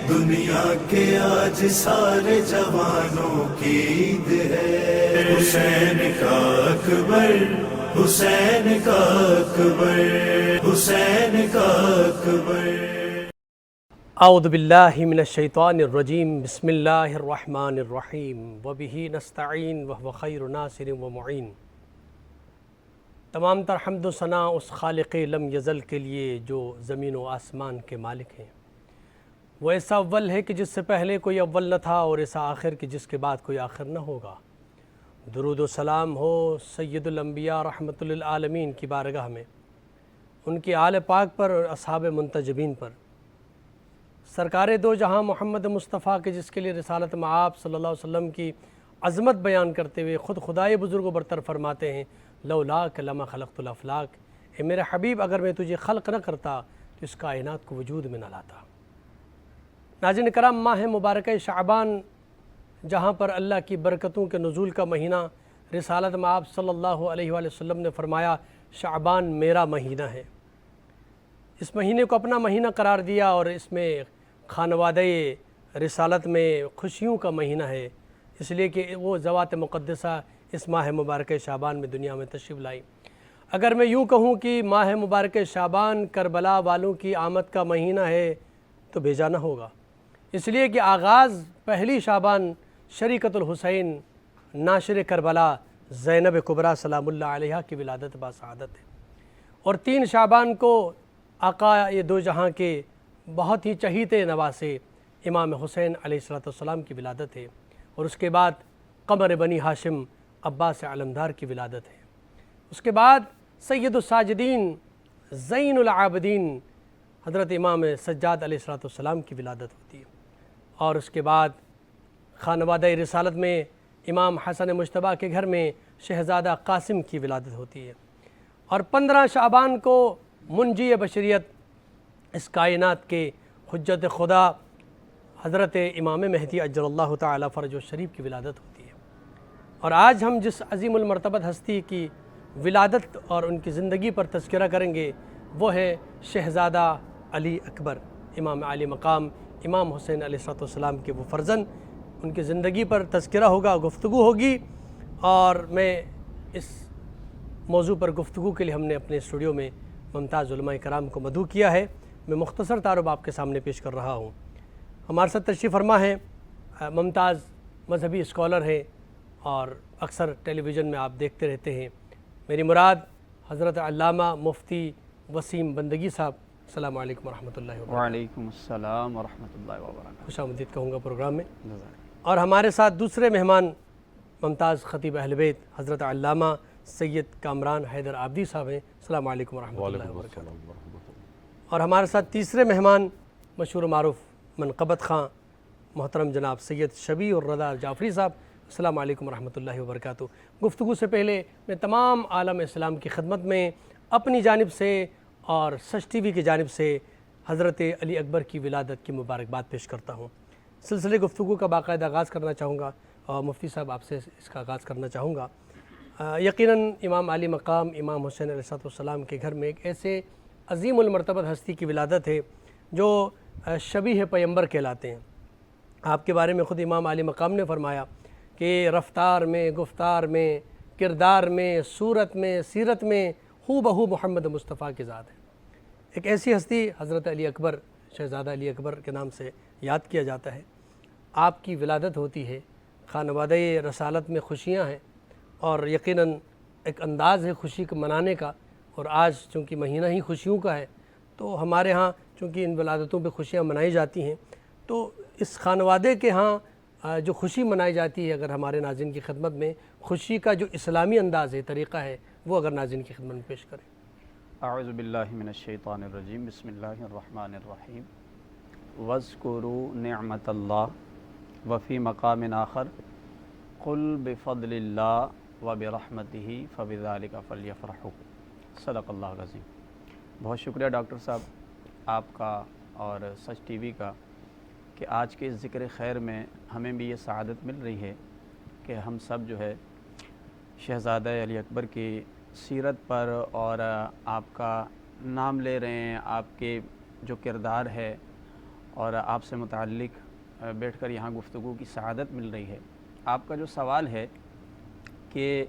دنیا کے آج سارے جوانوں کی عید ہے، حسین کا اکبر، حسین کا اکبر، حسین کا اکبر۔ اعوذ باللہ من الشیطان الرجیم، بسم اللہ الرحمن الرحیم، وبہ نستعین وہو خیر ناصر و معین۔ تمام تر حمد و ثنا اس خالق لم یزل کے لیے جو زمین و آسمان کے مالک ہیں۔ وہ ایسا اول ہے کہ جس سے پہلے کوئی اول نہ تھا، اور ایسا آخر کہ جس کے بعد کوئی آخر نہ ہوگا۔ درود و سلام ہو سید الانبیاء رحمت للعالمین کی بارگاہ میں، ان کی آل پاک پر اور اصحاب منتجبین پر۔ سرکار دو جہاں محمد مصطفیٰ کے جس کے لیے رسالت مآب صلی اللہ علیہ وسلم کی عظمت بیان کرتے ہوئے خود خدائے بزرگ و برتر فرماتے ہیں، لولاک لما خلقت الافلاک، اے میرے حبیب اگر میں تجھے خلق نہ کرتا تو اس کائنات کو وجود میں نہ لاتا۔ ناظرین کرام، ماہ مبارکہ شعبان جہاں پر اللہ کی برکتوں کے نزول کا مہینہ، رسالت مآب صلی اللہ علیہ وآلہ وسلم نے فرمایا شعبان میرا مہینہ ہے۔ اس مہینے کو اپنا مہینہ قرار دیا، اور اس میں خانوادہ رسالت میں خوشیوں کا مہینہ ہے، اس لیے کہ وہ ذوات مقدسہ اس ماہ مبارکہ شعبان میں دنیا میں تشریف لائی۔ اگر میں یوں کہوں کہ ماہ مبارکہ شعبان کربلا والوں کی آمد کا مہینہ ہے تو بھیجا نہ ہوگا، اس لیے کہ آغاز پہلی شعبان شریکت الحسین ناشر کربلا زینب کبریٰ سلام اللہ علیہ کی ولادت باسعادت ہے، اور 3 شعبان کو آقا یہ دو جہاں کے بہت ہی چہیتے نواسے امام حسین علیہ السلام کی ولادت ہے، اور اس کے بعد قمر بنی ہاشم عباس علمدار کی ولادت ہے۔ اس کے بعد سید الساجدین زین العابدین حضرت امام سجاد علیہ السلام کی ولادت ہوتی ہے، اور اس کے بعد خانوادہ رسالت میں امام حسن مجتبیٰ کے گھر میں شہزادہ قاسم کی ولادت ہوتی ہے، اور 15 شعبان کو منجی بشریت اس کائنات کے حجت خدا حضرت امام مہدی عجل اللہ تعالی فرج الشریف کی ولادت ہوتی ہے۔ اور آج ہم جس عظیم المرتبت ہستی کی ولادت اور ان کی زندگی پر تذکرہ کریں گے وہ ہے شہزادہ علی اکبر، امام عالی مقام امام حسین علیہ السلام کے وہ فرزند۔ ان کی زندگی پر تذکرہ ہوگا، گفتگو ہوگی، اور میں اس موضوع پر گفتگو کے لیے ہم نے اپنے اسٹوڈیو میں ممتاز علماء کرام کو مدعو کیا ہے۔ میں مختصر تعارف آپ کے سامنے پیش کر رہا ہوں۔ ہمارے ساتھ تشریف فرما ہیں ممتاز مذہبی اسکالر ہیں، اور اکثر ٹیلی ویژن میں آپ دیکھتے رہتے ہیں، میری مراد حضرت علامہ مفتی وسیم بندگی صاحب۔ السلام علیکم ورحمۃ اللہ وبرکاتہ۔ وعلیکم السلام ورحمۃ اللہ وبرکاتہ۔ خوش آمدید کہوں گا پروگرام میں۔ اور ہمارے ساتھ دوسرے مہمان ممتاز خطیب اہل بیت حضرت علامہ سید کامران حیدر عابدی صاحب ہیں۔ السلام علیکم ورحمۃ اللہ وبرکاتہ۔ اور ہمارے ساتھ تیسرے مہمان مشہور و معروف منقبت خاں محترم جناب سید شبیع الرضا جعفری صاحب۔ السلام علیکم ورحمۃ اللہ وبرکاتہ۔ گفتگو سے پہلے میں تمام عالم اسلام کی خدمت میں اپنی جانب سے اور سچ ٹی وی کی جانب سے حضرت علی اکبر کی ولادت کی مبارکباد پیش کرتا ہوں۔ سلسلے گفتگو کا باقاعدہ آغاز کرنا چاہوں گا، اور مفتی صاحب آپ سے اس کا آغاز کرنا چاہوں گا۔ یقیناً امام علی مقام امام حسین علیہ السلام کے گھر میں ایک ایسے عظیم المرتبت ہستی کی ولادت ہے جو شبیہ پیمبر کہلاتے ہیں۔ آپ کے بارے میں خود امام علی مقام نے فرمایا کہ رفتار میں، گفتار میں، کردار میں، صورت میں، سیرت میں ہو بہو محمد مصطفیٰ کی ذات ہے۔ ایک ایسی ہستی حضرت علی اکبر، شہزادہ علی اکبر کے نام سے یاد کیا جاتا ہے۔ آپ کی ولادت ہوتی ہے، خانوادہ رسالت میں خوشیاں ہیں، اور یقیناً ایک انداز ہے خوشی کو منانے کا، اور آج چونکہ مہینہ ہی خوشیوں کا ہے تو ہمارے ہاں چونکہ ان ولادتوں پہ خوشیاں منائی جاتی ہیں، تو اس خانوادے کے ہاں جو خوشی منائی جاتی ہے، اگر ہمارے ناظرین کی خدمت میں خوشی کا جو اسلامی انداز ہے، طریقہ ہے، وہ اگر ناظرین کی خدمت میں پیش کریں۔ اعوذ باللہ من الشیطان الرجیم، بسم اللہ الرحمن الرحیم۔ وَاذْكُرُوا نِعْمَةَ اللَّهِ وَفِي مَقَامٍ آخر قُلْ بِفَضْلِ اللَّهِ وَبِرَحْمَتِهِ فَبِذَلِكَ فَلْيَفْرَحُوا۔ صدق اللہ العظیم۔ بہت شکریہ ڈاکٹر صاحب آپ کا اور سچ ٹی وی کا کہ آج کے اس ذکر خیر میں ہمیں بھی یہ سعادت مل رہی ہے کہ ہم سب جو ہے شہزادہ علی اکبر کی سیرت پر اور آپ کا نام لے رہے ہیں، آپ کے جو کردار ہے اور آپ سے متعلق بیٹھ کر یہاں گفتگو کی سعادت مل رہی ہے۔ آپ کا جو سوال ہے کہ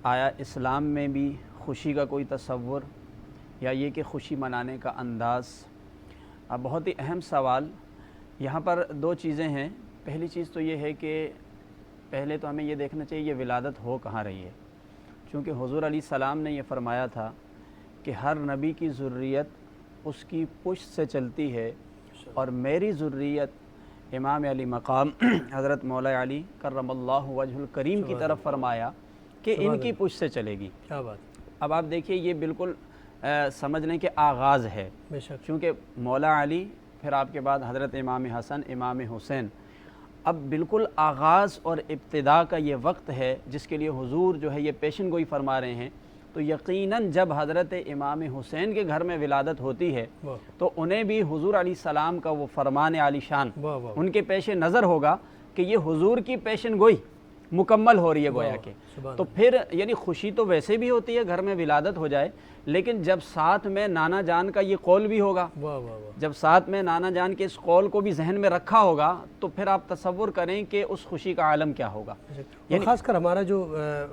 آیا اسلام میں بھی خوشی کا کوئی تصور یا یہ کہ خوشی منانے کا انداز، بہت ہی اہم سوال۔ یہاں پر دو چیزیں ہیں۔ پہلی چیز تو یہ ہے کہ پہلے تو ہمیں یہ دیکھنا چاہیے یہ ولادت ہو کہاں رہی ہے، چونکہ حضور علیہ السلام نے یہ فرمایا تھا کہ ہر نبی کی ذریت اس کی پشت سے چلتی ہے، اور میری ذریت امام علی مقام حضرت مولا علی کرم اللہ وجہ الکریم کی طرف فرمایا کہ ان کی پشت سے چلے گی۔ کیا بات۔ اب آپ دیکھیے یہ بالکل سمجھنے کے آغاز ہے، بے شک، چونکہ مولا علی، پھر آپ کے بعد حضرت امام حسن، امام حسین، اب بالکل آغاز اور ابتدا کا یہ وقت ہے جس کے لیے حضور جو ہے یہ پیشن گوئی فرما رہے ہیں۔ تو یقیناً جب حضرت امام حسین کے گھر میں ولادت ہوتی ہے واہ تو انہیں بھی حضور علیہ السلام کا وہ فرمان عالی شان واہ واہ، ان کے پیش نظر ہوگا کہ یہ حضور کی پیشن گوئی مکمل ہو رہی ہے گویا کہ۔ سبحان تو پھر یعنی خوشی تو ویسے بھی ہوتی ہے گھر میں ولادت ہو جائے، لیکن جب ساتھ میں نانا جان کا یہ قول بھی ہوگا، واہ واہ واہ، جب ساتھ میں نانا جان کے اس قول کو بھی ذہن میں رکھا ہوگا، تو پھر آپ تصور کریں کہ اس خوشی کا عالم کیا ہوگا۔ اور خاص کر ہمارا جو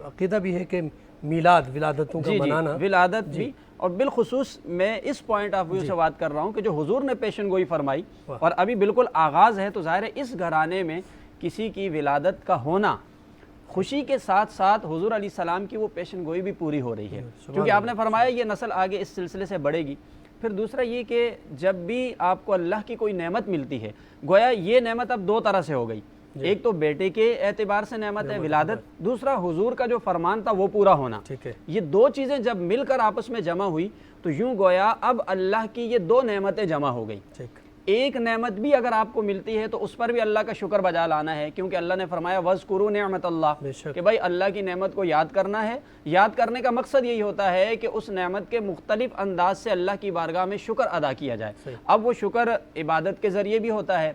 عقیدہ بھی ہے کہ میلاد، ولادتوں کا منانا، ولادت بھی، اور بالخصوص میں اس پوائنٹ آف ویو سے بات کر رہا ہوں کہ جو حضور نے پیشن گوئی فرمائی اور ابھی بالکل آغاز ہے، تو ظاہر ہے اس گھرانے میں کسی کی ولادت کا ہونا خوشی کے ساتھ ساتھ حضور علیہ السلام کی وہ پیشن گوئی بھی پوری ہو رہی ہے، کیونکہ آپ نے فرمایا یہ نسل آگے اس سلسلے سے بڑھے گی۔ پھر دوسرا یہ کہ جب بھی آپ کو اللہ کی کوئی نعمت ملتی ہے، گویا یہ نعمت اب دو طرح سے ہو گئی، ایک تو بیٹے کے اعتبار سے نعمت ہے ولادت، دوسرا حضور کا جو فرمان تھا وہ پورا ہونا۔ ٹھیک ہے، یہ دو چیزیں جب مل کر آپس میں جمع ہوئی تو یوں گویا اب اللہ کی یہ دو نعمتیں جمع ہو گئی۔ ٹھیک، ایک نعمت بھی اگر آپ کو ملتی ہے تو اس پر بھی اللہ کا شکر بجا لانا ہے، کیونکہ اللہ نے فرمایا وَاذْكُرُوا نِعْمَتَ اللَّهِ، بے شک، کہ بھائی اللہ کی نعمت کو یاد کرنا ہے۔ یاد کرنے کا مقصد یہی ہوتا ہے کہ اس نعمت کے مختلف انداز سے اللہ کی بارگاہ میں شکر ادا کیا جائے۔ صحیح، اب وہ شکر عبادت کے ذریعے بھی ہوتا ہے،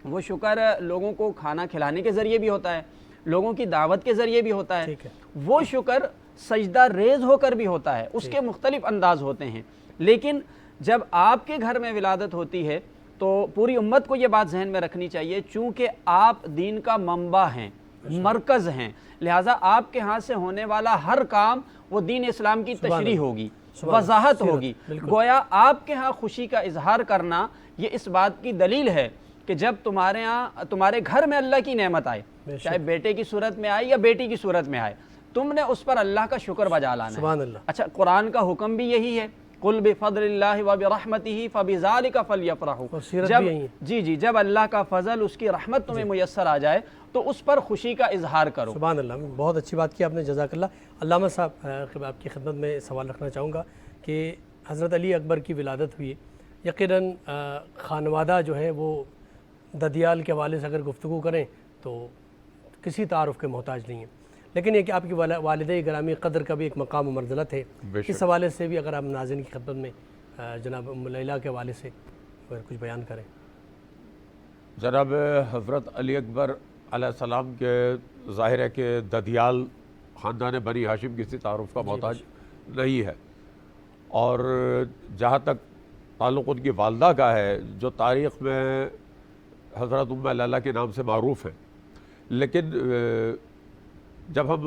وہ شکر لوگوں کو کھانا کھلانے کے ذریعے بھی ہوتا ہے، لوگوں کی دعوت کے ذریعے بھی ہوتا ہے، ٹھیک ہے، وہ شکر سجدہ ریز ہو کر بھی ہوتا ہے، اس کے مختلف انداز ہوتے ہیں۔ لیکن جب آپ کے گھر میں ولادت ہوتی ہے تو پوری امت کو یہ بات ذہن میں رکھنی چاہیے، چونکہ آپ دین کا منبع ہیں، مرکز ہیں، لہٰذا آپ کے ہاتھ سے ہونے والا ہر کام وہ دین اسلام کی تشریح ہوگی، وضاحت ہوگی۔ گویا آپ کے ہاں خوشی کا اظہار کرنا یہ اس بات کی دلیل ہے کہ جب تمہارے ہاں تمہارے گھر میں اللہ کی نعمت آئے، چاہے بیٹے کی صورت میں آئے یا بیٹی کی صورت میں آئے، تم نے اس پر اللہ کا شکر بجا لانا ہے۔ سبحان اللہ، اچھا، قرآن کا حکم بھی یہی ہے، قُلْ بِفَضْلِ اللَّهِ وَبِرَحْمَتِهِ فَبِذَلِكَ فَلْيَفْرَحُوا، اور سیرت بھی یہی ہے۔ جی جب اللہ کا فضل، اس کی رحمت تمہیں میسر آ جائے تو اس پر خوشی کا اظہار کرو۔ سبحان اللہ، بہت اچھی بات کی آپ نے، جزاک اللہ۔ علامہ صاحب، آپ کی خدمت میں سوال رکھنا چاہوں گا کہ حضرت علی اکبر کی ولادت ہوئی، یقیناً خانوادہ جو ہے وہ ددیال کے حوالے سے اگر گفتگو کریں تو کسی تعارف کے محتاج نہیں ہیں، لیکن یہ کہ آپ کی والدہ گرامی قدر کا بھی ایک مقام و منزلت ہے، اس حوالے سے بھی اگر آپ ناظرین کی خدمت میں جناب ام لیلہ کے حوالے سے اگر کچھ بیان کریں۔ جناب حضرت علی اکبر علیہ السلام کے ظاہر ہے کہ ددیال خاندان بنی ہاشم کسی تعارف کا محتاج نہیں ہے، اور جہاں تک تعلق ان کی والدہ کا ہے جو تاریخ میں حضرت ام لیلہ کے نام سے معروف ہیں، لیکن جب ہم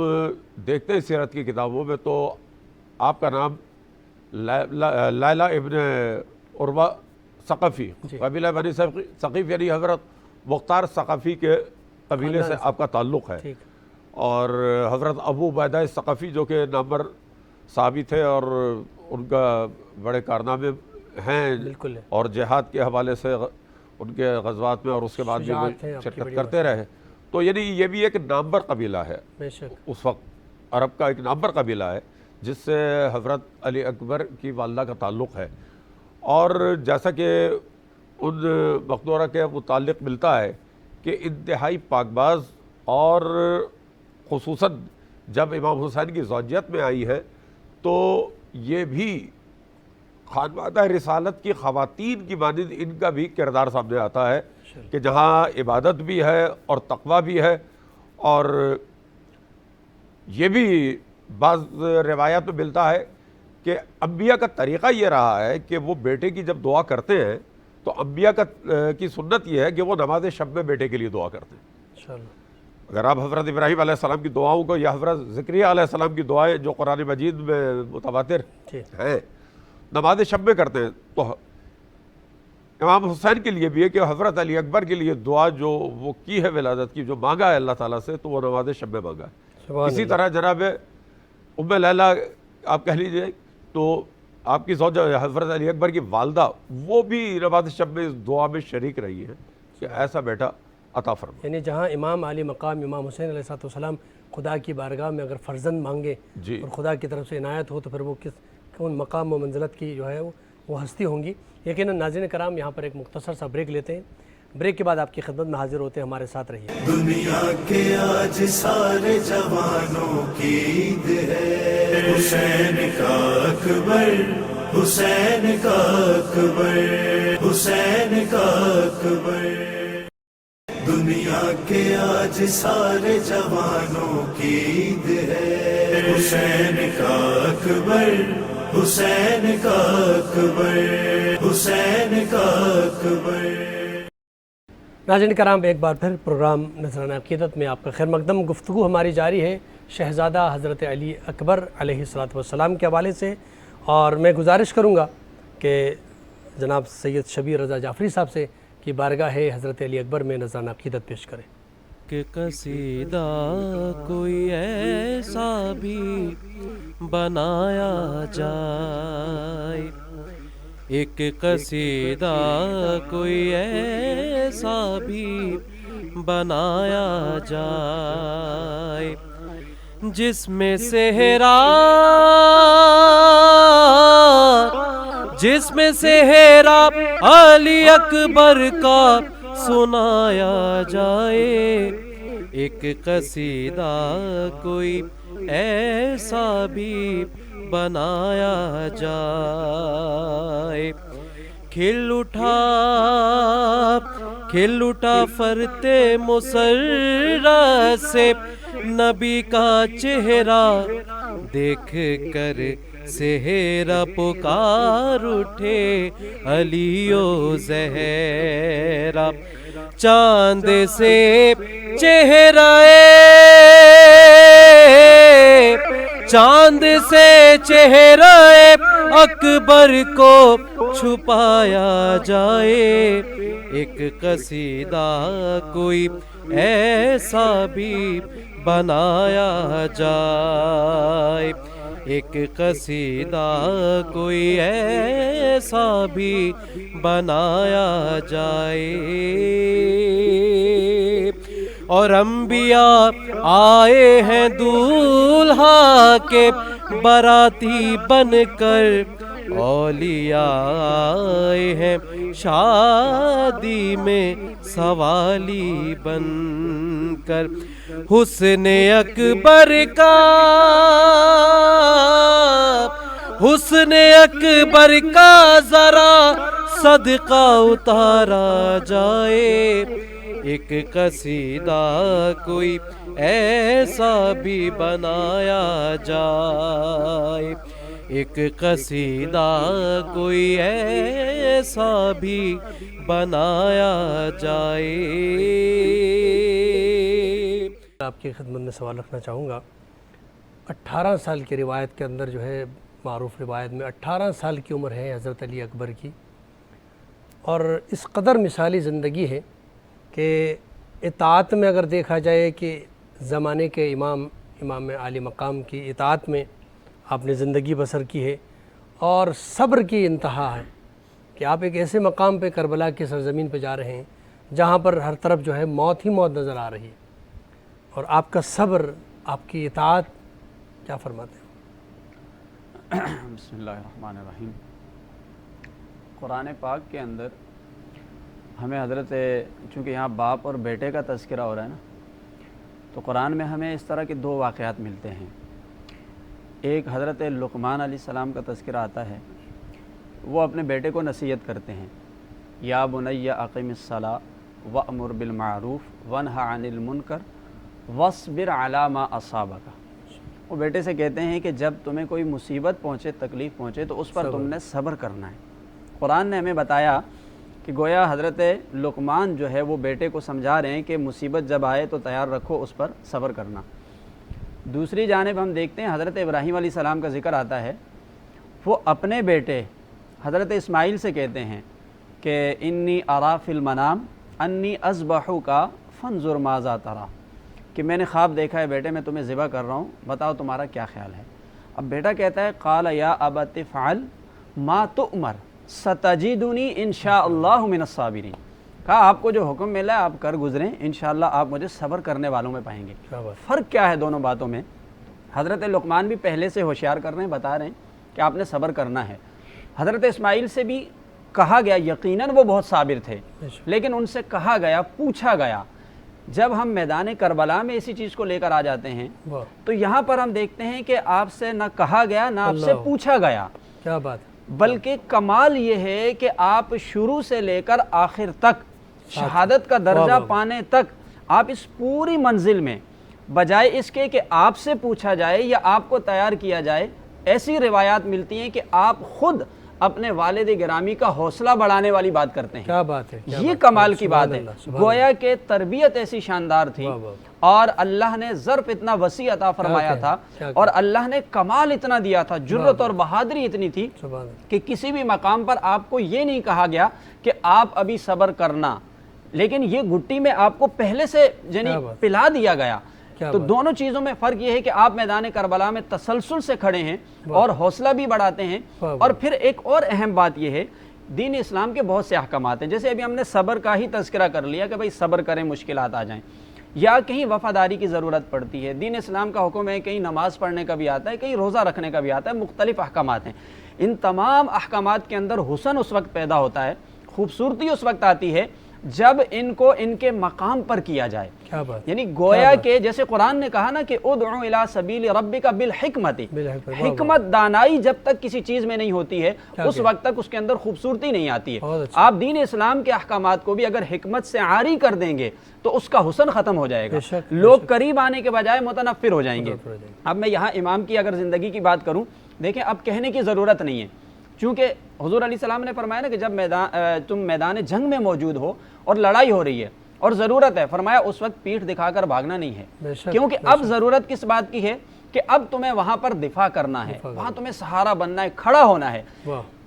دیکھتے ہیں سیرت کی کتابوں میں تو آپ کا نام لیلہ ابن عروہ ثقفی، قبیلہ بنی ثقیف یعنی حضرت مختار ثقفی کے قبیلے سے آپ کا تعلق ہے، اور حضرت ابو عبیدہ ثقفی جو کہ نامور صحابی تھے اور ان کا بڑے کارنامے ہیں، اور جہاد کے حوالے سے ان کے غزوات میں اور اس کے بعد بھی وہ شرکت کرتے رہے، تو یعنی یہ بھی ایک نامور قبیلہ ہے، اس وقت عرب کا ایک نامور قبیلہ ہے جس سے حضرت علی اکبر کی والدہ کا تعلق ہے۔ اور جیسا کہ ان مقدورہ کے متعلق ملتا ہے کہ انتہائی پاک باز، اور خصوصاً جب امام حسین کی زوجیت میں آئی ہے تو یہ بھی خانوادہ رسالت کی خواتین کی مانند ان کا بھی کردار سامنے آتا ہے کہ جہاں عبادت بھی ہے اور تقویٰ بھی ہے، اور یہ بھی بعض روایات میں ملتا ہے کہ انبیاء کا طریقہ یہ رہا ہے کہ وہ بیٹے کی جب دعا کرتے ہیں تو انبیاء کی سنت یہ ہے کہ وہ نماز شب میں بیٹے کے لیے دعا کرتے ہیں. انشاءاللہ. اگر آپ حضرت ابراہیم علیہ السلام کی دعاؤں کو یا حضرت زکریا علیہ السلام کی دعائیں جو قرآن مجید میں متواتر جی. ہیں نماز شب میں کرتے ہیں، تو امام حسین کے لیے بھی ہے کہ حضرت علی اکبر کے لیے دعا جو وہ کی ہے ولادت کی، جو مانگا ہے اللہ تعالیٰ سے، تو وہ نماز شب میں مانگا ہے. سبحان اسی اللہ. طرح جناب ام لیلہ آپ کہہ لیجئے، تو آپ کی زوجہ حضرت علی اکبر کی والدہ، وہ بھی نماز شب میں اس دعا میں شریک رہی ہیں کہ ایسا بیٹا عطا فرما. یعنی جہاں امام علی مقام امام حسین علیہ السلام خدا کی بارگاہ میں اگر فرزند مانگے جی اور خدا کی طرف سے عنایت ہو، تو پھر وہ کون مقام و منزلت کی جو ہے وہ ہستی ہوں گی. یقیناً ناظرین کرام، یہاں پر ایک مختصر سا بریک لیتے ہیں. بریک کے بعد آپ کی خدمت میں حاضر ہوتے ہیں، ہمارے ساتھ رہیے. دنیا کے آج سارے جوانوں کی عید ہے، حسین کا اکبر، حسین کا اکبر، حسین کا اکبر. دنیا کے آج سارے جوانوں کی عید ہے، حسین کا اکبر، حسین کا اکبر، حسین کا اکبر. ناظرین کرام، ایک بار پھر پروگرام نذرانہ عقیدت میں آپ کا خیر مقدم. گفتگو ہماری جاری ہے شہزادہ حضرت علی اکبر علیہ السلام کے حوالے سے، اور میں گزارش کروں گا کہ جناب سید شبیر رضا جعفری صاحب سے کہ بارگاہ حضرت علی اکبر میں نذرانہ عقیدت پیش کریں. کہ قصیدہ کوئی ایسا بھی بنایا جائے، ایک قصیدہ کوئی ایسا بھی بنایا جائے جس میں صحرا علی اکبر کا سنایا جائے، ایک قصیدہ کوئی ایسا بھی بنایا جائے. کھل اٹھا فرتے مسرہ سے نبی کا چہرہ، دیکھ کر صحرا پکار اٹھے علی و زہرا. چاند سے چہرہ اکبر کو چھپایا جائے، ایک قصیدہ کوئی ایسا بھی بنایا جائے، ایک قصیدہ کوئی ایسا بھی بنایا جائے. اور انبیاء آئے ہیں دولہا کے باراتی بن کر، اولیاء آئے ہیں شادی میں سوالی بن کر. حسن اکبر کا ذرا صدقہ اتارا جائے، ایک قصیدہ کوئی ایسا بھی بنایا جائے، ایک قصیدہ کوئی ایسا بھی بنایا جائے. آپ کی خدمت میں سوال رکھنا چاہوں گا. 18 سال کی روایت کے اندر جو ہے، معروف روایت میں 18 سال کی عمر ہے حضرت علی اکبر کی، اور اس قدر مثالی زندگی ہے کہ اطاعت میں اگر دیکھا جائے کہ زمانے کے امام عالی مقام کی اطاعت میں آپ نے زندگی بسر کی ہے، اور صبر کی انتہا ہے کہ آپ ایک ایسے مقام پہ کربلا کی سرزمین پہ جا رہے ہیں جہاں پر ہر طرف جو ہے موت ہی موت نظر آ رہی ہے، اور آپ کا صبر، آپ کی اطاعت، کیا فرماتے ہیں؟ بسم اللہ الرحمن الرحیم. قرآن پاک کے اندر ہمیں حضرت، چونکہ یہاں باپ اور بیٹے کا تذکرہ ہو رہا ہے نا، تو قرآن میں ہمیں اس طرح کے دو واقعات ملتے ہیں. ایک حضرت لقمان علیہ السلام کا تذکرہ آتا ہے، وہ اپنے بیٹے کو نصیحت کرتے ہیں، یا بنی اقم الصلاۃ وامر بالمعروف وانہی عن المنکر واصبر علی ما اصابک. وہ بیٹے سے کہتے ہیں کہ جب تمہیں کوئی مصیبت پہنچے، تکلیف پہنچے، تو اس پر تم نے صبر کرنا ہے. قرآن نے ہمیں بتایا کہ گویا حضرت لقمان جو ہے وہ بیٹے کو سمجھا رہے ہیں کہ مصیبت جب آئے تو تیار رکھو اس پر صبر کرنا۔ دوسری جانب ہم دیکھتے ہیں حضرت ابراہیم علیہ السلام کا ذکر آتا ہے، وہ اپنے بیٹے حضرت اسماعیل سے کہتے ہیں کہ انی ارا فی المنام انی اذبحک فانظر ماذا تری، کہ میں نے خواب دیکھا ہے بیٹے میں تمہیں ذبح کر رہا ہوں، بتاؤ تمہارا کیا خیال ہے۔ اب بیٹا کہتا ہے قال یا ابت افعل ما تؤمر ستجدنی انشاءاللہ من الصابرین، کہا آپ کو جو حکم ملا ہے آپ کر گزریں، انشاءاللہ آپ مجھے صبر کرنے والوں میں پائیں گے۔ فرق کیا ہے دونوں باتوں میں؟ حضرت لقمان بھی پہلے سے ہوشیار کر رہے ہیں، بتا رہے ہیں کہ آپ نے صبر کرنا ہے۔ حضرت اسماعیل سے بھی کہا گیا، یقیناً وہ بہت صابر تھے، لیکن ان سے کہا گیا، پوچھا گیا۔ جب ہم میدان کربلا میں اسی چیز کو لے کر آ جاتے ہیں تو یہاں پر ہم دیکھتے ہیں کہ آپ سے نہ کہا گیا نہ آپ سے پوچھا گیا، کیا بات، بلکہ کمال یہ ہے کہ آپ شروع سے لے کر آخر تک شہادت کا درجہ پانے تک آپ اس پوری منزل میں بجائے اس کے کہ آپ سے پوچھا جائے یا آپ کو تیار کیا جائے، ایسی روایات ملتی ہیں کہ آپ خود اپنے والد گرامی کا حوصلہ بڑھانے والی بات کرتے ہیں۔ کیا بات ہے، یہ کمال کی بات ہے، گویا کہ تربیت ایسی شاندار تھی اور اللہ نے ظرف اتنا وسیع عطا فرمایا تھا اور اللہ نے کمال اتنا دیا تھا، جرت اور بہادری اتنی تھی کہ کسی بھی مقام پر آپ کو یہ نہیں کہا گیا کہ آپ ابھی صبر کرنا، لیکن یہ گھٹی میں آپ کو پہلے سے یعنی پلا دیا گیا۔ تو دونوں چیزوں میں فرق یہ ہے کہ آپ میدان کربلا میں تسلسل سے کھڑے ہیں اور حوصلہ بھی بڑھاتے ہیں۔ اور پھر ایک اور اہم بات یہ ہے، دین اسلام کے بہت سے احکامات ہیں، جیسے ابھی ہم نے صبر کا ہی تذکرہ کر لیا کہ بھائی صبر کریں مشکلات آ جائیں، یا کہیں وفاداری کی ضرورت پڑتی ہے، دین اسلام کا حکم ہے، کہیں نماز پڑھنے کا بھی آتا ہے، کہیں روزہ رکھنے کا بھی آتا ہے، مختلف احکامات ہیں۔ ان تمام احکامات کے اندر حسن اس وقت پیدا ہوتا ہے، خوبصورتی اس وقت آتی ہے جب ان کو ان کے مقام پر کیا جائے۔ یعنی گویا کہ جیسے قرآن نے کہا نا کہ ادعو الی سبیل ربک بالحکمت، حکمت دانائی جب تک کسی چیز میں نہیں ہوتی ہے اس وقت تک اس کے اندر خوبصورتی نہیں آتی ہے۔ آپ دین اسلام کے احکامات کو بھی اگر حکمت سے عاری کر دیں گے تو اس کا حسن ختم ہو جائے گا، لوگ قریب آنے کے بجائے متنفر ہو جائیں گے۔ اب میں یہاں امام کی اگر زندگی کی بات کروں، دیکھیں اب کہنے کی ضرورت نہیں ہے، چونکہ حضور علیہ السلام نے فرمایا نا کہ جب تم میدان جنگ میں موجود ہو اور لڑائی ہو رہی ہے اور ضرورت ہے، فرمایا اس وقت پیٹھ دکھا کر بھاگنا نہیں ہے، کیونکہ اب ضرورت کس بات کی ہے کہ اب تمہیں وہاں پر دفاع کرنا ہے، وہاں تمہیں سہارا بننا ہے، کھڑا ہونا ہے۔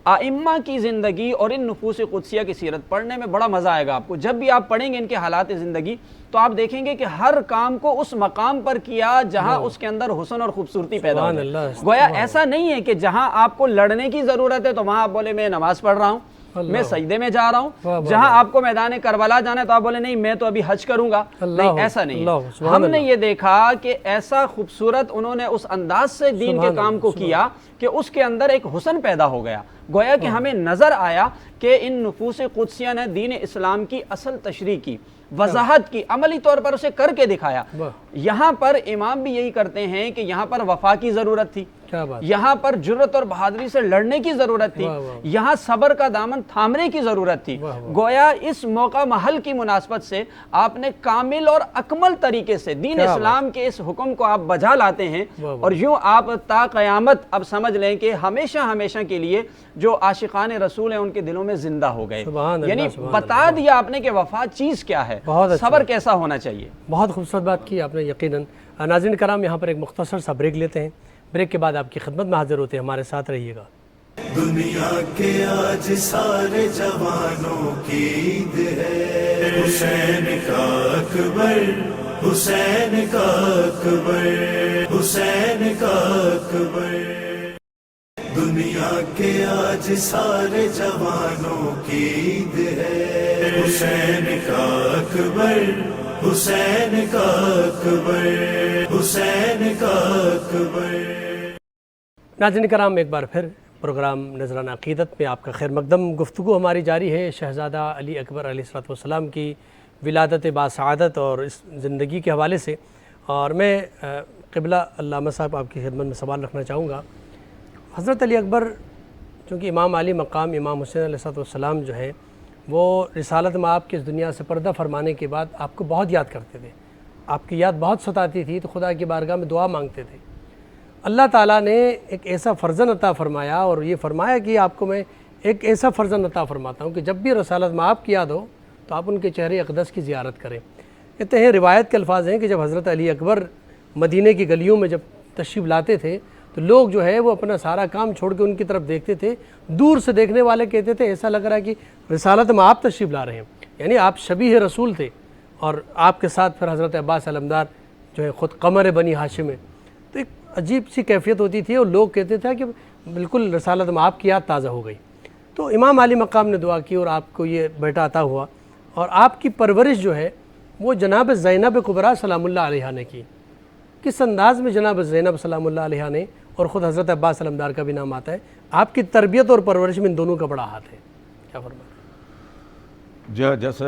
ائمہ کی زندگی اور ان نفوس قدسیہ کی سیرت پڑھنے میں بڑا مزہ آئے گا آپ کو۔ جب بھی آپ پڑھیں گے ان کے حالات زندگی تو آپ دیکھیں گے کہ ہر کام کو اس مقام پر کیا جہاں اس کے اندر حسن اور خوبصورتی پیدا ہو جائے۔ گویا ایسا نہیں ہے کہ جہاں آپ کو لڑنے کی ضرورت ہے تو وہاں آپ بولے میں نماز پڑھ رہا ہوں، میں سجدے میں جا رہا ہوں، جہاں آپ کو میدان کربلا جانا ہے تو آپ بولے نہیں میں تو ابھی حج کروں گا، نہیں، ایسا نہیں ہے۔ ہم نے یہ دیکھا کہ ایسا خوبصورت انہوں نے اس انداز سے دین کے کام کو کیا کہ اس کے اندر ایک حسن پیدا ہو گیا۔ گویا کہ ہمیں نظر آیا کہ ان نفوس قدسیہ نے دین اسلام کی اصل تشریح کی، وضاحت کی، عملی طور پر اسے کر کے دکھایا۔ یہاں پر امام بھی یہی کرتے ہیں کہ یہاں پر وفا کی ضرورت تھی، یہاں پر جرت اور بہادری سے لڑنے کی ضرورت تھی، یہاں صبر کا دامن تھامنے کی ضرورت تھی۔ گویا اس موقع محل کی مناسبت سے آپ نے کامل اور اکمل طریقے سے دین اسلام کے اس حکم کو آپ بجا لاتے ہیں، اور یوں آپ تا قیامت اب سمجھ لیں کہ ہمیشہ ہمیشہ کے لیے جو عاشقان رسول ہیں ان کے دلوں میں زندہ ہو گئے۔ یعنی بتا دیا آپ نے کہ وفا چیز کیا ہے، صبر کیسا ہونا چاہیے۔ بہت خوبصورت بات کی آپ نے یقیناً۔ ناظرین کرام، یہاں پر ایک مختصر سا بریک لیتے ہیں، بریک کے بعد آپ کی خدمت میں حاضر ہوتے ہیں، ہمارے ساتھ رہیے گا۔ دنیا کے آج سارے جوانوں کی عید ہے، حسین کا اکبر، حسین کا اکبر، حسین کا اکبر۔ دنیا کے آج سارے جوانوں کی عید ہے، حسین کا اکبر، حسین کا اکبر، حسین کا اکبر۔ ناظرین کرام، ایک بار پھر پروگرام نذرانہ عقیدت میں آپ کا خیر مقدم۔ گفتگو ہماری جاری ہے شہزادہ علی اکبر علیہ السلام کی ولادت باسعادت اور اس زندگی کے حوالے سے، اور میں قبلہ علامہ صاحب آپ کی خدمت میں سوال رکھنا چاہوں گا۔ حضرت علی اکبر چونکہ امام علی مقام امام حسین علیہ السلام جو ہے وہ رسالت مآب کی اس دنیا سے پردہ فرمانے کے بعد آپ کو بہت یاد کرتے تھے، آپ کی یاد بہت ستاتی تھی، تو خدا کی بارگاہ میں دعا مانگتے تھے۔ اللہ تعالیٰ نے ایک ایسا فرزند عطا فرمایا اور یہ فرمایا کہ آپ کو میں ایک ایسا فرزند عطا فرماتا ہوں کہ جب بھی رسالت مآب کی یاد ہو تو آپ ان کے چہرے اقدس کی زیارت کریں۔ کہتے ہیں روایت کے الفاظ ہیں کہ جب حضرت علی اکبر مدینہ کی گلیوں میں جب تشریف لاتے تھے تو لوگ جو ہے وہ اپنا سارا کام چھوڑ کے ان کی طرف دیکھتے تھے، دور سے دیکھنے والے کہتے تھے ایسا لگ رہا ہے کہ رسالت مآب تشریف لا رہے ہیں، یعنی آپ شبیہ رسول تھے، اور آپ کے ساتھ پھر حضرت عباس علمدار جو ہے خود قمر بنی ہاشم ہے، تو ایک عجیب سی کیفیت ہوتی تھی، اور لوگ کہتے تھے کہ بالکل رسالت مآب کی یاد تازہ ہو گئی۔ تو امام علی مقام نے دعا کی اور آپ کو یہ بیٹا عطا ہوا، اور آپ کی پرورش جو ہے وہ جناب زینب کبریٰ سلام اللہ علیہا نے کی۔ کس انداز میں جناب زینب سلام اللہ علیہا نے، اور خود حضرت عباس علمدار کا بھی نام آتا ہے، آپ کی تربیت اور پرورش میں ان دونوں کا بڑا ہاتھ ہے، کیا فرمایا؟ جیسے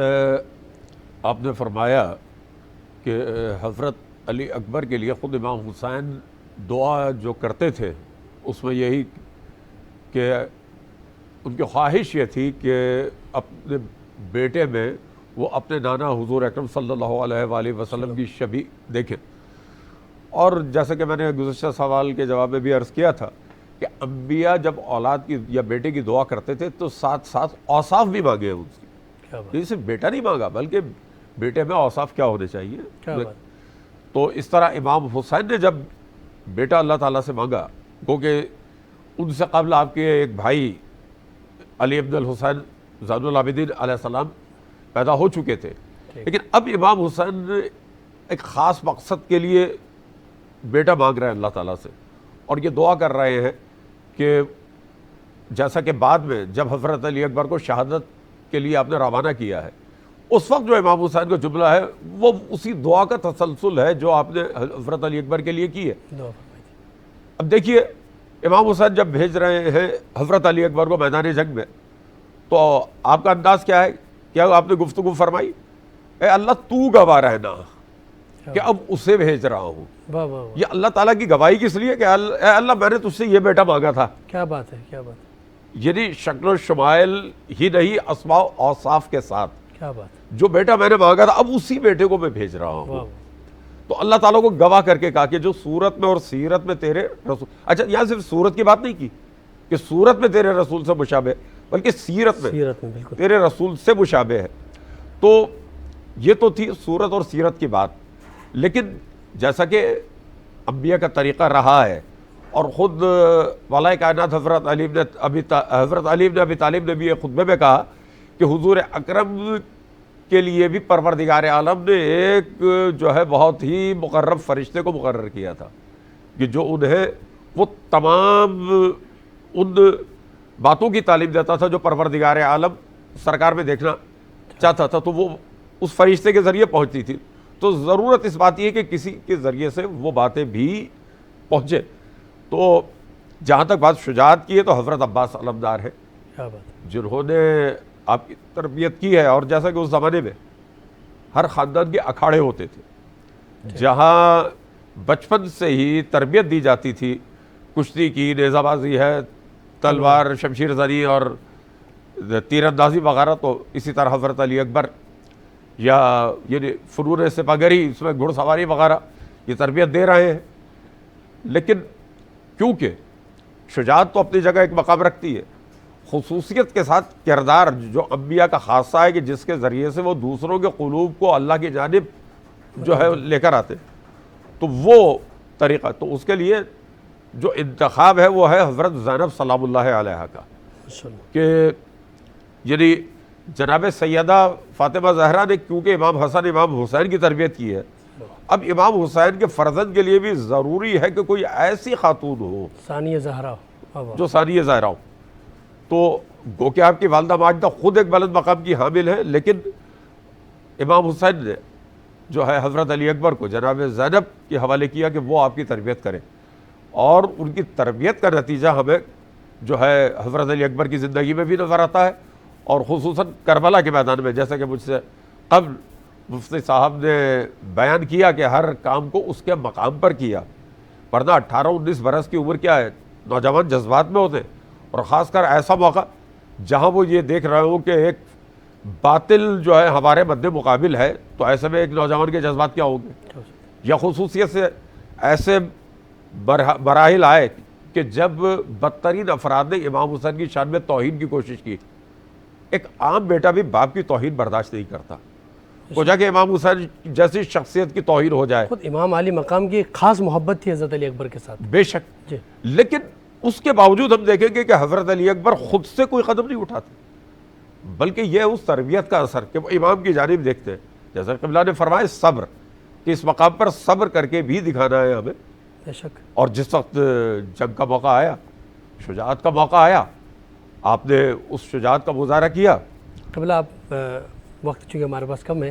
آپ نے فرمایا کہ حضرت علی اکبر کے لیے خود امام حسین دعا جو کرتے تھے اس میں یہی کہ ان کی خواہش یہ تھی کہ اپنے بیٹے میں وہ اپنے نانا حضور اکرم صلی اللہ علیہ وآلہ وسلم کی شبیہ دیکھیں۔ اور جیسے کہ میں نے گزشتہ سوال کے جواب میں بھی عرض کیا تھا کہ انبیاء جب اولاد کی یا بیٹے کی دعا کرتے تھے تو ساتھ ساتھ اوصاف بھی مانگے ان کی، کیا بات، یہ صرف بیٹا نہیں مانگا بلکہ بیٹے میں اوصاف کیا ہونے چاہیے۔ کیا بات، تو اس طرح امام حسین نے جب بیٹا اللہ تعالیٰ سے مانگا، کیونکہ ان سے قبل آپ کے ایک بھائی علی ابن الحسین زین العابدین علیہ السلام پیدا ہو چکے تھے، لیکن اب امام حسین نے ایک خاص مقصد کے لیے بیٹا مانگ رہے ہیں اللہ تعالیٰ سے، اور یہ دعا کر رہے ہیں کہ جیسا کہ بعد میں جب حضرت علی اکبر کو شہادت کے لیے آپ نے روانہ کیا ہے، اس وقت جو امام حسین کا جملہ ہے وہ اسی دعا کا تسلسل ہے جو آپ نے حضرت علی اکبر کے لیے کی ہے۔ دعا فرمائیے۔ اب دیکھیے امام حسین جب بھیج رہے ہیں حضرت علی اکبر کو میدان جنگ میں، تو آپ کا انداز کیا ہے؟ کیا آپ نے گفتگو فرمائی اے اللہ تو گواہ رہنا کہ اب اسے بھیج رہا ہوں؟ واہ واہ واہ، یہ اللہ تعالیٰ کی گواہی کس لیے کہ اے اللہ میں نے تجھ سے یہ بیٹا مانگا تھا، کیا بات ہے، کیا بات ہے، یعنی شکل و شمائل ہی نہیں اسماء و اوصاف کے ساتھ کیا بات ہے، جو بیٹا میں نے مانگا تھا اب اسی بیٹے کو میں بھیج رہا واہ ہوں۔ واہ، تو اللہ تعالیٰ کو گواہ کر کے کہا کہ جو صورت میں اور سیرت میں تیرے رسول، اچھا یہاں صرف صورت کی بات نہیں کی کہ صورت میں تیرے رسول سے مشابہ، بلکہ سیرت میں سیرت میں بالکل، تیرے رسول سے مشابہ ہے۔ تو یہ تو تھی صورت اور سیرت کی بات، لیکن جیسا کہ انبیاء کا طریقہ رہا ہے، اور خود والا کائنات حضرت علی بن ابی طالب نے بھی ایک خطبے میں کہا کہ حضور اکرم کے لیے بھی پروردگار عالم نے ایک جو ہے بہت ہی مقرب فرشتے کو مقرر کیا تھا کہ جو انہیں وہ تمام ان باتوں کی تعلیم دیتا تھا جو پروردگار عالم سرکار میں دیکھنا چاہتا تھا، تو وہ اس فرشتے کے ذریعے پہنچتی تھی۔ تو ضرورت اس بات یہ کہ کسی کے ذریعے سے وہ باتیں بھی پہنچے۔ تو جہاں تک بات شجاعت کی ہے تو حضرت عباس علمدار ہے کیا بات ہے، جنہوں نے آپ کی تربیت کی ہے، اور جیسا کہ اس زمانے میں ہر خاندان کے اکھاڑے ہوتے تھے جہاں بچپن سے ہی تربیت دی جاتی تھی، کشتی کی، نیزہ بازی ہے، تلوار شمشیر زنی اور تیر اندازی وغیرہ، تو اسی طرح حضرت علی اکبر یا یعنی فنون سپاہگری، اس میں گھڑ سواری وغیرہ یہ تربیت دے رہے ہیں۔ لیکن کیونکہ شجاعت تو اپنی جگہ ایک مقام رکھتی ہے، خصوصیت کے ساتھ کردار جو انبیاء کا خاصہ ہے کہ جس کے ذریعے سے وہ دوسروں کے قلوب کو اللہ کی جانب جو ہے لے کر آتے، تو وہ طریقہ، تو اس کے لیے جو انتخاب ہے وہ ہے حضرت زینب سلام اللہ علیہا کا، ماشاء اللہ، کہ یعنی جناب سیدہ فاطمہ زہرا نے کیونکہ امام حسن امام حسین کی تربیت کی ہے، اب امام حسین کے فرزند کے لیے بھی ضروری ہے کہ کوئی ایسی خاتون ہو ثانیہ زہرا، واہ واہ، جو ثانیہ زہرا ہو۔ تو گو کہ آپ کی والدہ ماجدہ خود ایک بلند مقام کی حامل ہے، لیکن امام حسین نے جو ہے حضرت علی اکبر کو جناب زینب کے حوالے کیا کہ وہ آپ کی تربیت کریں، اور ان کی تربیت کا نتیجہ ہمیں جو ہے حضرت علی اکبر کی زندگی میں بھی نظر آتا ہے، اور خصوصاً کربلا کے میدان میں، جیسا کہ مجھ سے قبل مفتی صاحب نے بیان کیا کہ ہر کام کو اس کے مقام پر کیا، ورنہ 18-19 برس کی عمر کیا ہے، نوجوان جذبات میں ہوتے ہیں، اور خاص کر ایسا موقع جہاں وہ یہ دیکھ رہے ہوں کہ ایک باطل جو ہے ہمارے مد مقابل ہے، تو ایسے میں ایک نوجوان کے جذبات کیا ہوں گے، یا خصوصیت سے ایسے مراحل آئے کہ جب بدترین افراد نے امام حسین کی شان میں توہین کی کوشش کی، ایک عام بیٹا بھی باپ کی توہین برداشت نہیں کرتا، وہ جا کہ امام حسین جیسی شخصیت کی توہین ہو جائے۔ خود امام علی مقام کی ایک خاص محبت تھی حضرت علی اکبر کے ساتھ، بے شک، جی لیکن اس کے باوجود ہم دیکھیں گے کہ حضرت علی اکبر خود سے کوئی قدم نہیں اٹھاتے، بلکہ یہ اس تربیت کا اثر کہ وہ امام کی جانب دیکھتے ہیں، جیسا قبلہ نے فرمایا صبر، کہ اس مقام پر صبر کر کے بھی دکھانا ہے ہمیں۔ بے شک، اور جس وقت جنگ کا موقع آیا، شجاعت کا موقع آیا، آپ نے اس شجاعت کا مظاہرہ کیا۔ قبلہ آپ وقت چونکہ ہمارے پاس کم ہے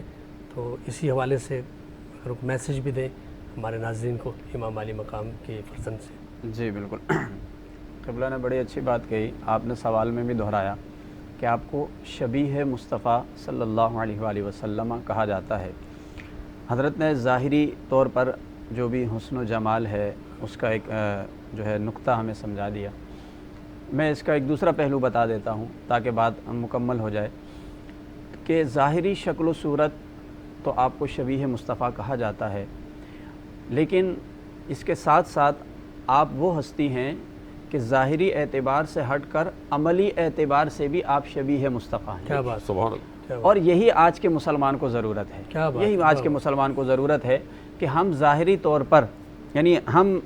تو اسی حوالے سے اگر میسیج بھی دیں ہمارے ناظرین کو امام علی مقام کے فرزند سے۔ جی بالکل، قبلہ نے بڑی اچھی بات کہی، آپ نے سوال میں بھی دہرایا کہ آپ کو شبیہ مصطفیٰ صلی اللہ علیہ وآلہ وسلم کہا جاتا ہے۔ حضرت نے ظاہری طور پر جو بھی حسن و جمال ہے اس کا ایک جو ہے نقطہ ہمیں سمجھا دیا۔ میں اس کا ایک دوسرا پہلو بتا دیتا ہوں تاکہ بات مکمل ہو جائے کہ ظاہری شکل و صورت تو آپ کو شبیہ مصطفیٰ کہا جاتا ہے، لیکن اس کے ساتھ ساتھ آپ وہ ہستی ہیں کہ ظاہری اعتبار سے ہٹ کر عملی اعتبار سے بھی آپ شبیہ مصطفیٰ ہیں۔ کیا بات، سبحان اللہ۔ کیا بات، اور یہی آج کے مسلمان کو ضرورت ہے، کیا بات، یہی آج کے مسلمان کو ضرورت ہے کہ ہم ظاہری طور پر، یعنی ہم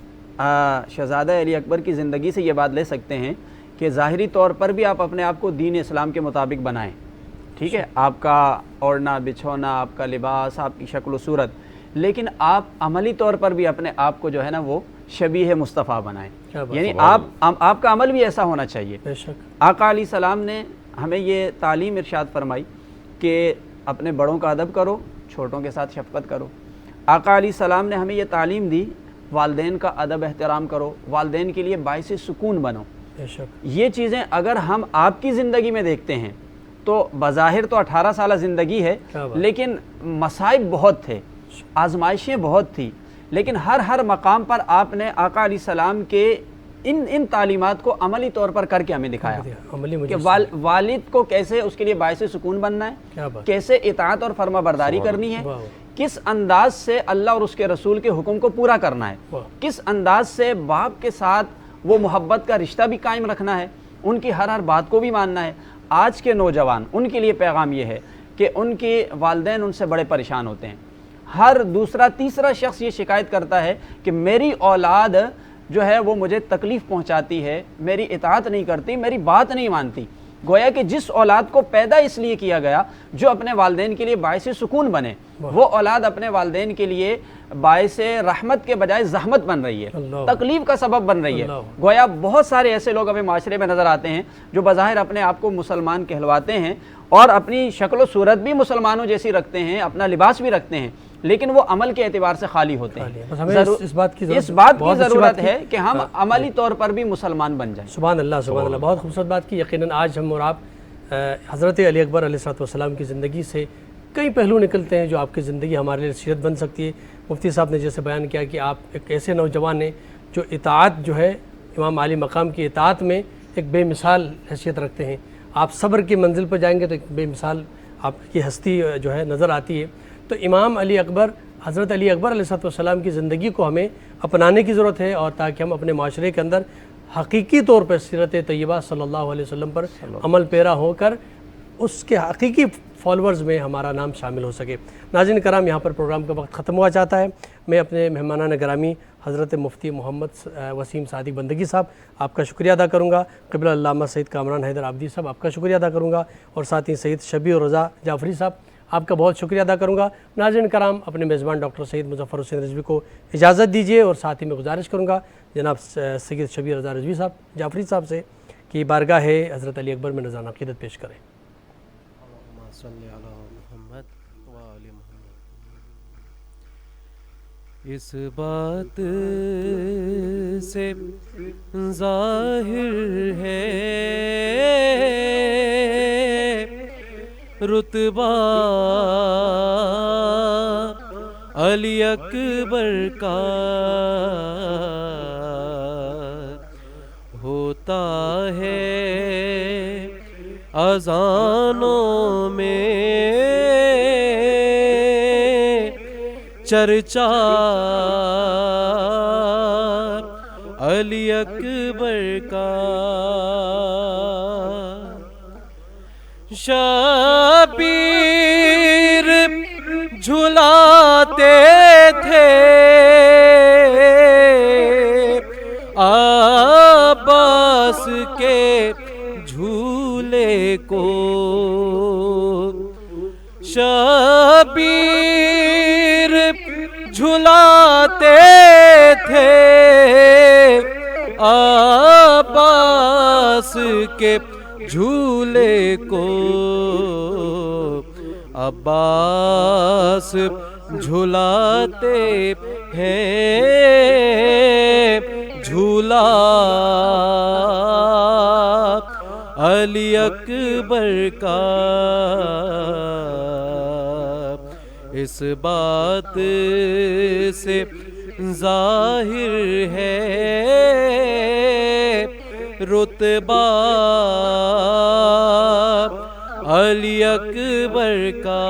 شہزادہ علی اکبر کی زندگی سے یہ بات لے سکتے ہیں کہ ظاہری طور پر بھی آپ اپنے آپ کو دین اسلام کے مطابق بنائیں، ٹھیک ہے، آپ کا اوڑھنا بچھونا، آپ کا لباس، آپ کی شکل و صورت، لیکن آپ عملی طور پر بھی اپنے آپ کو جو ہے نا وہ شبیہ مصطفیٰ بنائیں، کیا بات، یعنی آپ کا عمل بھی ایسا ہونا چاہیے۔ بے شک، آقا علیہ السلام نے ہمیں یہ تعلیم ارشاد فرمائی کہ اپنے بڑوں کا ادب کرو، چھوٹوں کے ساتھ شفقت کرو۔ آقا علیہ السلام نے ہمیں یہ تعلیم دی، والدین کا ادب احترام کرو، والدین کے لیے باعث سکون بنو۔ بے شک، یہ چیزیں اگر ہم آپ کی زندگی میں دیکھتے ہیں تو بظاہر تو 18 سالہ زندگی ہے، کیا بات، لیکن مصائب بہت تھے، آزمائشیں بہت تھی، لیکن ہر مقام پر آپ نے آقا علیہ السلام کے ان تعلیمات کو عملی طور پر کر کے ہمیں دکھایا عملی کہ مجسمہ، والد کو کیسے اس کے لیے باعث سکون بننا ہے، کیا بات، کیسے اطاعت اور فرما برداری کرنی ہے، واہ، کس انداز سے اللہ اور اس کے رسول کے حکم کو پورا کرنا ہے، واہ، کس انداز سے باپ کے ساتھ وہ محبت کا رشتہ بھی قائم رکھنا ہے، ان کی ہر بات کو بھی ماننا ہے۔ آج کے نوجوان، ان کے لیے پیغام یہ ہے کہ ان کے والدین ان سے بڑے پریشان ہوتے ہیں، ہر دوسرا تیسرا شخص یہ شکایت کرتا ہے کہ میری اولاد جو ہے وہ مجھے تکلیف پہنچاتی ہے، میری اطاعت نہیں کرتی، میری بات نہیں مانتی۔ گویا کہ جس اولاد کو پیدا اس لیے کیا گیا جو اپنے والدین کے لیے باعث سکون بنے، وہ اولاد اپنے والدین کے لیے باعث رحمت کے بجائے زحمت بن رہی ہے، اللہ، تکلیف کا سبب بن رہی ہے۔ اللہ، گویا بہت سارے ایسے لوگ ہمیں معاشرے میں نظر آتے ہیں جو بظاہر اپنے آپ کو مسلمان کہلواتے ہیں اور اپنی شکل و صورت بھی مسلمانوں جیسی رکھتے ہیں، اپنا لباس بھی رکھتے ہیں، لیکن وہ عمل کے اعتبار سے خالی ہوتے ہیں۔ بس ہمیں اس بات کی اس بات کی بہت اچھی ضرورت بات کی۔ ہے کہ ہم عملی طور پر بھی مسلمان بن جائیں۔ سبحان اللہ، سبحان اللہ، بہت خوبصورت بات کی۔ یقیناً آج ہم اور آپ حضرت علی اکبر علیہ السلام کی زندگی سے کئی پہلو نکلتے ہیں جو آپ کی زندگی ہمارے لیے سیرت بن سکتی ہے۔ مفتی صاحب نے جیسے بیان کیا کہ آپ ایک ایسے نوجوان ہیں جو اطاعت جو ہے امام علی مقام کی اطاعت میں ایک بے مثال حیثیت رکھتے ہیں۔ آپ صبر کی منزل پر جائیں گے تو ایک بے مثال آپ کی ہستی جو ہے نظر آتی ہے۔ تو امام علی اکبر، حضرت علی اکبر علیہ السلام کی زندگی کو ہمیں اپنانے کی ضرورت ہے، اور تاکہ ہم اپنے معاشرے کے اندر حقیقی طور پر سیرت طیبہ صلی اللہ علیہ وسلم پر عمل پیرا ہو کر اس کے حقیقی فالورز میں ہمارا نام شامل ہو سکے۔ ناظرین کرام، یہاں پر پروگرام کا وقت ختم ہوا چاہتا ہے۔ میں اپنے مہمانان گرامی حضرت مفتی محمد وسیم صادق بندگی صاحب آپ کا شکریہ ادا کروں گا، قبلہ علامہ سید کامران حیدر عابدی صاحب آپ کا شکریہ ادا کروں گا، اور ساتھ ہی سید شبیہ رضا جعفری صاحب آپ کا بہت شکریہ ادا کروں گا۔ ناظرین کرام، اپنے میزبان ڈاکٹر سید مظفر حسین رضوی کو اجازت دیجیے، اور ساتھ ہی میں گزارش کروں گا جناب سید شبیہ رضا رضوی صاحب جعفری صاحب سے کہ بارگاہ حضرت علی اکبر میں نذرانہ عقیدت پیش کریں۔ اس بات سے ظاہر ہے رتبہ علی اکبر کا ہوتا ہے اذانوں میں چرچا علی اکبر کا شبیر جھلاتے تھے عباس کے جھولے کو، شبیر جھلاتے تھے عباس کے جھولے کو، عباس جھلاتے ہیں جھولا علی اکبر کا۔ اس بات سے ظاہر ہے رتبہ علی اکبر کا۔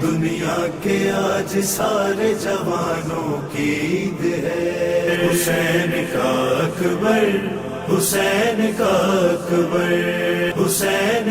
دنیا کے آج سارے جوانوں کی عید ہے، حسین کا اکبر، حسین کا اکبر، حسین